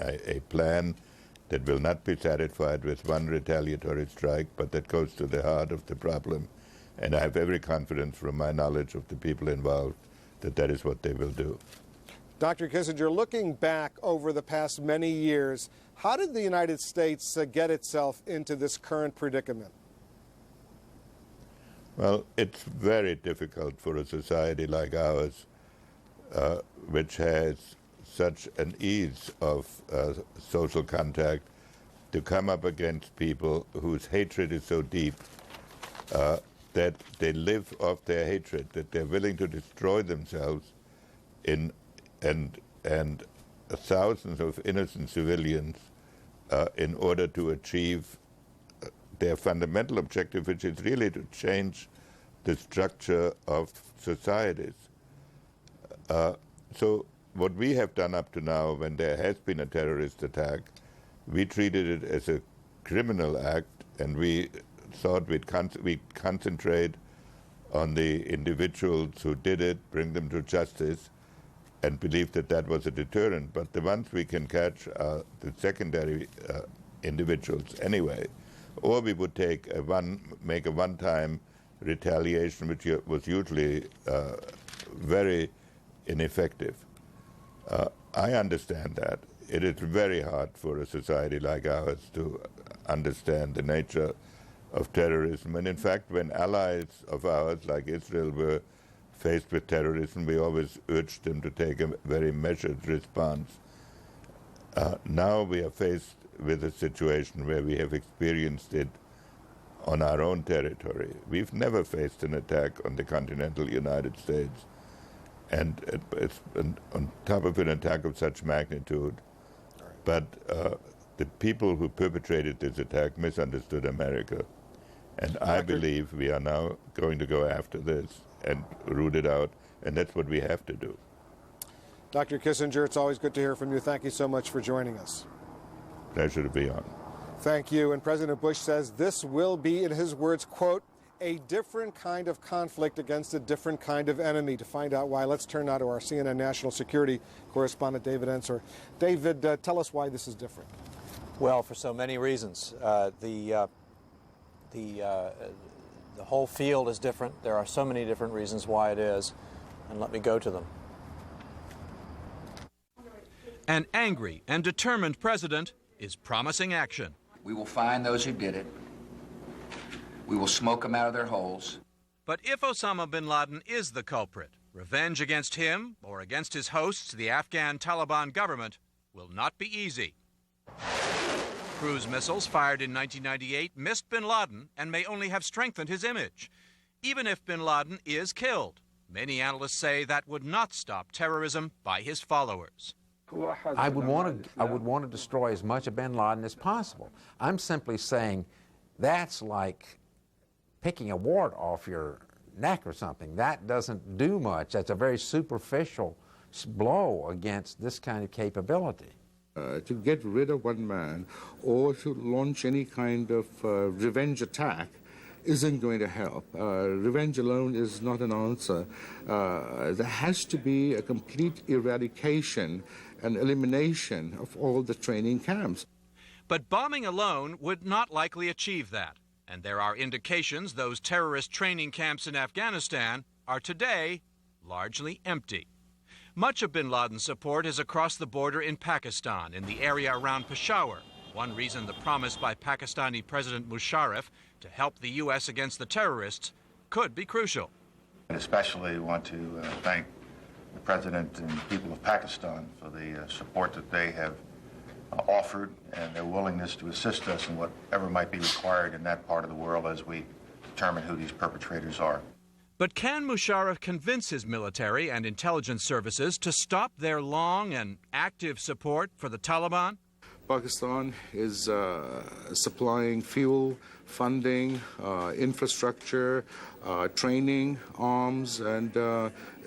a plan that will not be satisfied with one retaliatory strike, but that goes to the heart of the problem. And I have every confidence from my knowledge of the people involved that that is what they will do. Dr. Kissinger, looking back over the past many years, how did the United States get itself into this current predicament? Well, it's very difficult for a society like ours, which has such an ease of social contact, to come up against people whose hatred is so deep that they live off their hatred, that they're willing to destroy themselves and thousands of innocent civilians in order to achieve their fundamental objective, which is really to change the structure of societies. So what we have done up to now, when there has been a terrorist attack, we treated it as a criminal act, and we thought we'd concentrate on the individuals who did it, bring them to justice, and believe that that was a deterrent. But the ones we can catch are the secondary individuals anyway. Or we would make a one-time retaliation, which was usually very ineffective. I understand that. It is very hard for a society like ours to understand the nature of terrorism. And in fact, when allies of ours, like Israel, were faced with terrorism, we always urged them to take a very measured response. Now we are faced with a situation where we have experienced it on our own territory. We've never faced an attack on the continental United States, and it's on top of an attack of such magnitude. But the people who perpetrated this attack misunderstood America. And I believe we are now going to go after this and root it out, and that's what we have to do. Dr. Kissinger, it's always good to hear from you. Thank you so much for joining us. Pleasure to be on. Thank you. And President Bush says this will be, in his words, quote, a different kind of conflict against a different kind of enemy. To find out why, let's turn now to our CNN national security correspondent, David Ensor. David, tell us why this is different. Well, for so many reasons. The whole field is different. There are so many different reasons why it is, and let me go to them. An angry and determined president is promising action. We will find those who did it. We will smoke them out of their holes. But if Osama bin Laden is the culprit, revenge against him or against his hosts, the Afghan Taliban government, will not be easy. Cruise missiles fired in 1998 missed bin Laden and may only have strengthened his image. Even if bin Laden is killed, many analysts say that would not stop terrorism by his followers. I would want to destroy as much of bin Laden as possible. I'm simply saying that's like picking a wart off your neck or something. That doesn't do much. That's a very superficial blow against this kind of capability. To get rid of one man or to launch any kind of revenge attack isn't going to help. Revenge alone is not an answer. There has to be a complete eradication and elimination of all the training camps. But bombing alone would not likely achieve that. And there are indications those terrorist training camps in Afghanistan are today largely empty. Much of bin Laden's support is across the border in Pakistan, in the area around Peshawar. One reason the promise by Pakistani President Musharraf to help the U.S. against the terrorists could be crucial. I especially want to thank the President and people of Pakistan for the support that they have offered and their willingness to assist us in whatever might be required in that part of the world as we determine who these perpetrators are. But can Musharraf convince his military and intelligence services to stop their long and active support for the Taliban? Pakistan is supplying fuel, funding, infrastructure, training, arms, and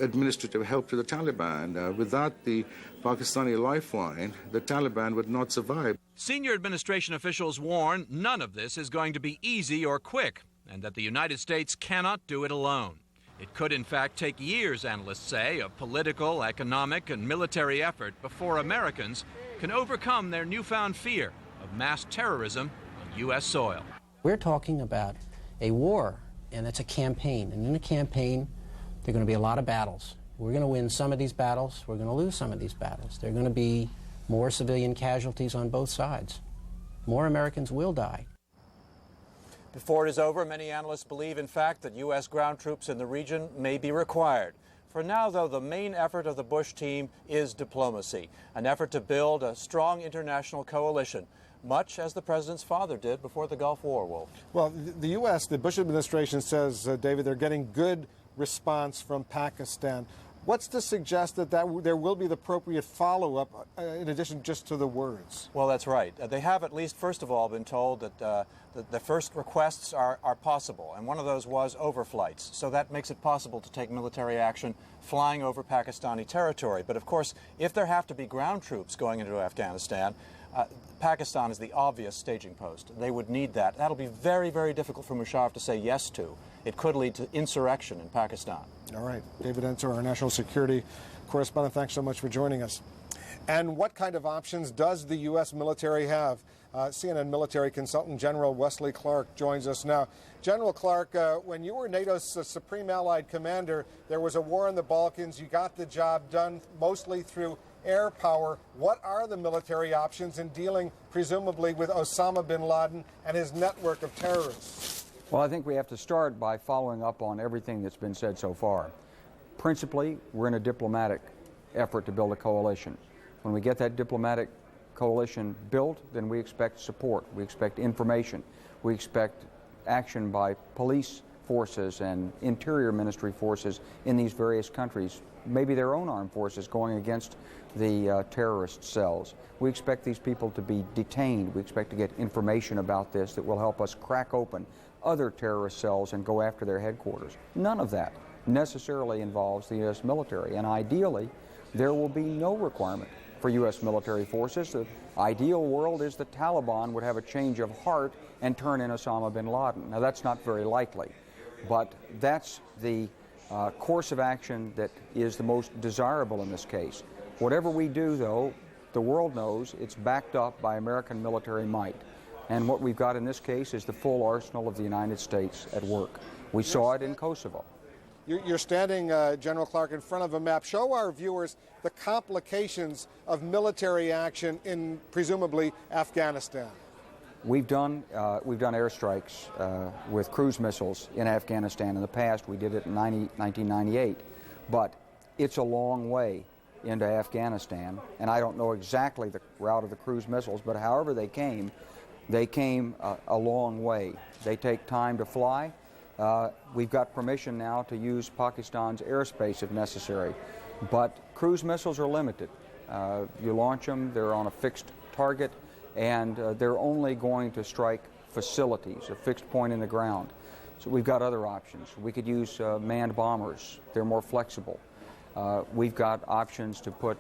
administrative help to the Taliban. Without the Pakistani lifeline, the Taliban would not survive. Senior administration officials warn none of this is going to be easy or quick, and that the United States cannot do it alone. It could, in fact, take years, analysts say, of political, economic, and military effort before Americans can overcome their newfound fear of mass terrorism on U.S. soil. We're talking about a war, and it's a campaign. And in a campaign, there are going to be a lot of battles. We're going to win some of these battles. We're going to lose some of these battles. There are going to be more civilian casualties on both sides. More Americans will die. Before it is over, many analysts believe, in fact, that U.S. ground troops in the region may be required. For now, though, the main effort of the Bush team is diplomacy, an effort to build a strong international coalition, much as the president's father did before the Gulf War, Wolf. Well, the U.S., the Bush administration says, David, they're getting good response from Pakistan. What's to suggest that there will be the appropriate follow-up in addition just to the words? Well, that's right. They have at least, first of all, been told that the first requests are possible, and one of those was overflights. So that makes it possible to take military action flying over Pakistani territory. But of course, if there have to be ground troops going into Afghanistan, Pakistan is the obvious staging post. They would need that. That'll be very, very difficult for Musharraf to say yes to. It could lead to insurrection in Pakistan. All right. David Ensor, our national security correspondent, thanks so much for joining us. And what kind of options does the U.S. military have? CNN military consultant General Wesley Clark joins us now. General Clark, when you were NATO's supreme allied commander, there was a war in the Balkans. You got the job done mostly through air power. What are the military options in dealing, presumably, with Osama bin Laden and his network of terrorists? Well, I think we have to start by following up on everything that's been said so far. Principally, we're in a diplomatic effort to build a coalition. When we get that diplomatic coalition built, then we expect support. We expect information. We expect action by police forces and interior ministry forces in these various countries, maybe their own armed forces going against the terrorist cells. We expect these people to be detained. We expect to get information about this that will help us crack open other terrorist cells and go after their headquarters. None of that necessarily involves the U.S. military, and ideally, there will be no requirement for U.S. military forces. The ideal world is the Taliban would have a change of heart and turn in Osama bin Laden. Now, that's not very likely, but that's the course of action that is the most desirable in this case. Whatever we do, though, the world knows it's backed up by American military might. And what we've got in this case is the full arsenal of the United States at work. We saw it in Kosovo. You're standing, General Clark, in front of a map. Show our viewers the complications of military action in, presumably, Afghanistan. We've done airstrikes with cruise missiles in Afghanistan in the past. We did it in 1998. But it's a long way into Afghanistan, and I don't know exactly the route of the cruise missiles, but however they came a long way. They take time to fly. We've got permission now to use Pakistan's airspace if necessary, but cruise missiles are limited. You launch them, they're on a fixed target, and they're only going to strike facilities, a fixed point in the ground. So we've got other options. We could use manned bombers. They're more flexible. We've got options to put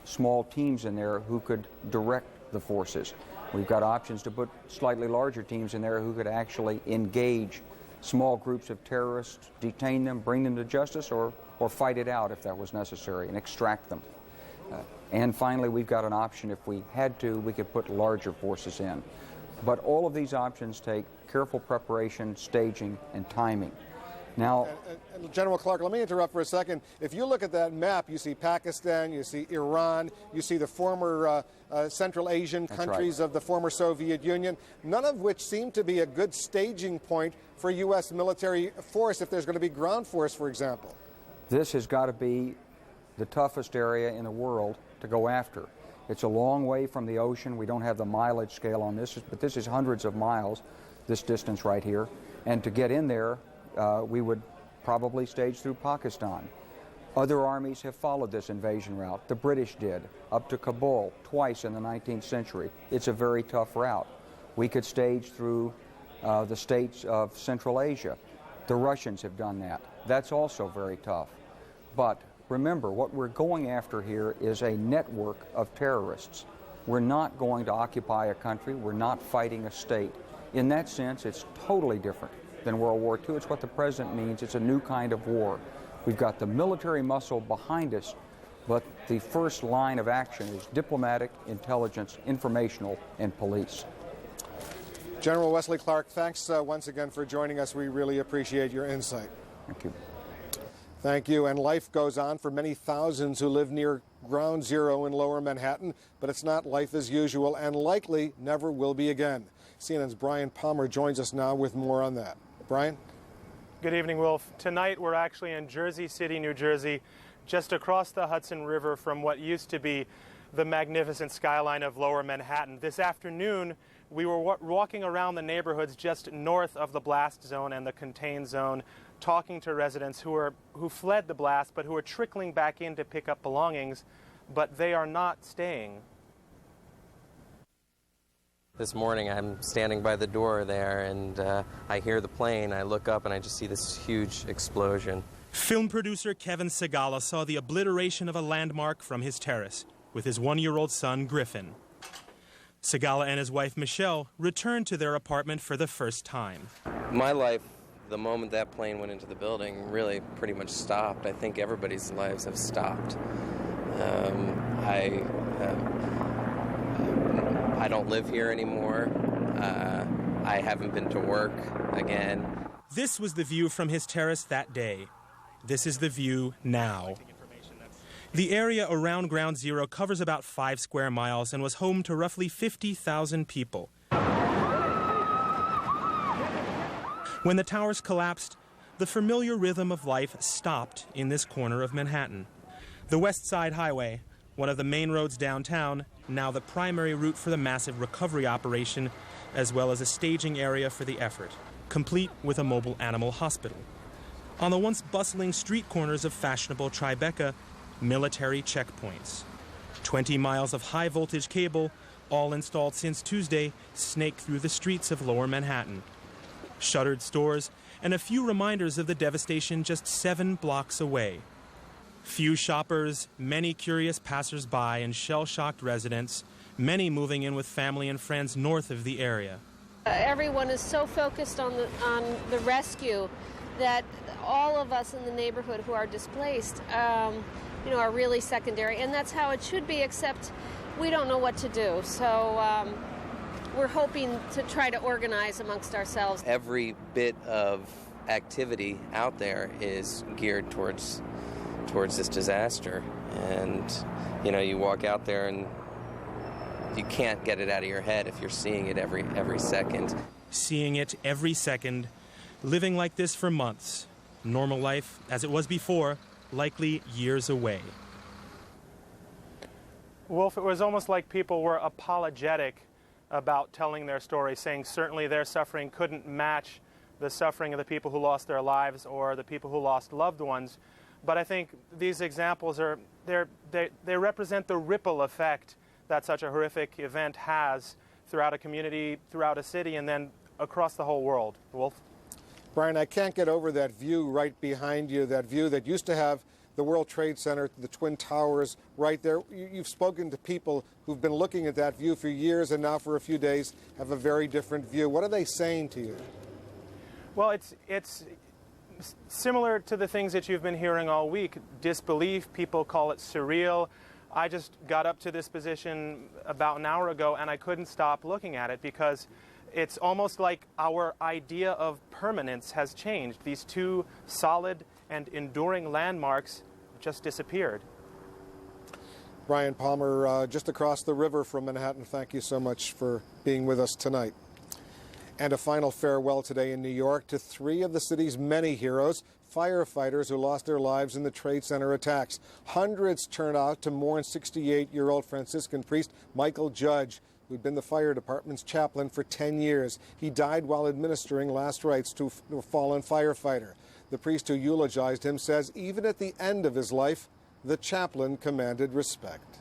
small teams in there who could direct the forces. We've got options to put slightly larger teams in there who could actually engage small groups of terrorists, detain them, bring them to justice, or fight it out if that was necessary and extract them. And finally, we've got an option, if we had to, we could put larger forces in. But all of these options take careful preparation, staging, and timing. Now, and General Clark, let me interrupt for a second. If you look at that map, you see Pakistan, you see Iran, you see the former Central Asian countries of the former Soviet Union, none of which seem to be a good staging point for U.S. military force if there's going to be ground force, for example. This has got to be the toughest area in the world to go after. It's a long way from the ocean. We don't have the mileage scale on this, but this is hundreds of miles, this distance right here. And to get in there, we would probably stage through Pakistan. Other armies have followed this invasion route. The British did, up to Kabul twice in the 19th century. It's a very tough route. We could stage through the states of Central Asia. The Russians have done that. That's also very tough. But remember, what we're going after here is a network of terrorists. We're not going to occupy a country. We're not fighting a state. In that sense, it's totally different than World War II. It's what the president means. It's a new kind of war. We've got the military muscle behind us But the first line of action is diplomatic, intelligence, informational, and police. General Wesley Clark, thanks once again for joining us. We really appreciate your insight. Thank you. Thank you. And life goes on for many thousands who live near Ground Zero in Lower Manhattan, but it's not life as usual and likely never will be again. CNN's Brian Palmer joins us now with more on that. Brian? Good evening, Wolf. Tonight we're actually in Jersey City, New Jersey, just across the Hudson River from what used to be the magnificent skyline of Lower Manhattan. This afternoon, we were walking around the neighborhoods just north of the blast zone and the contained zone, talking to residents who fled the blast but who are trickling back in to pick up belongings, but they are not staying. This morning I'm standing by the door there and I hear the plane. I look up and I just see this huge explosion. Film producer Kevin Segala saw the obliteration of a landmark from his terrace with his one-year-old son Griffin. Segala and his wife Michelle returned to their apartment for the first time. My life, the moment that plane went into the building, really pretty much stopped. I think everybody's lives have stopped. I don't live here anymore. I haven't been to work again. This was the view from his terrace that day. This is the view now. The area around Ground Zero covers about 5 square miles and was home to roughly 50,000 people. When the towers collapsed, the familiar rhythm of life stopped in this corner of Manhattan. The West Side Highway, one of the main roads downtown, now the primary route for the massive recovery operation, as well as a staging area for the effort, complete with a mobile animal hospital. On the once bustling street corners of fashionable Tribeca, military checkpoints. 20 miles of high-voltage cable, all installed since Tuesday, snake through the streets of Lower Manhattan. Shuttered stores and a few reminders of the devastation just 7 blocks away. Few shoppers, many curious passers-by and shell-shocked residents, many moving in with family and friends north of the area. Everyone is so focused on the rescue that all of us in the neighborhood who are displaced are really secondary, and that's how it should be, except we don't know what to do. So we're hoping to try to organize amongst ourselves. Every bit of activity out there is geared towards this disaster, and you walk out there and you can't get it out of your head if you're seeing it every second. Seeing it every second, living like this for months, normal life as it was before, likely years away. Wolf, it was almost like people were apologetic about telling their story, saying certainly their suffering couldn't match the suffering of the people who lost their lives or the people who lost loved ones. But I think these examples they represent the ripple effect that such a horrific event has throughout a community, throughout a city, and then across the whole world. Wolf? Brian, I can't get over that view right behind you, that view that used to have the World Trade Center, the Twin Towers right there. You've spoken to people who've been looking at that view for years and now for a few days have a very different view. What are they saying to you? Well, it's similar to the things that you've been hearing all week. Disbelief, people call it surreal. I just got up to this position about an hour ago and I couldn't stop looking at it because it's almost like our idea of permanence has changed. These 2 solid and enduring landmarks just disappeared. Brian Palmer, just across the river from Manhattan, thank you so much for being with us tonight. And a final farewell today in New York to 3 of the city's many heroes, firefighters who lost their lives in the Trade Center attacks. Hundreds turned out to mourn 68-year-old Franciscan priest Michael Judge, who'd been the fire department's chaplain for 10 years. He died while administering last rites to a fallen firefighter. The priest who eulogized him says even at the end of his life, the chaplain commanded respect.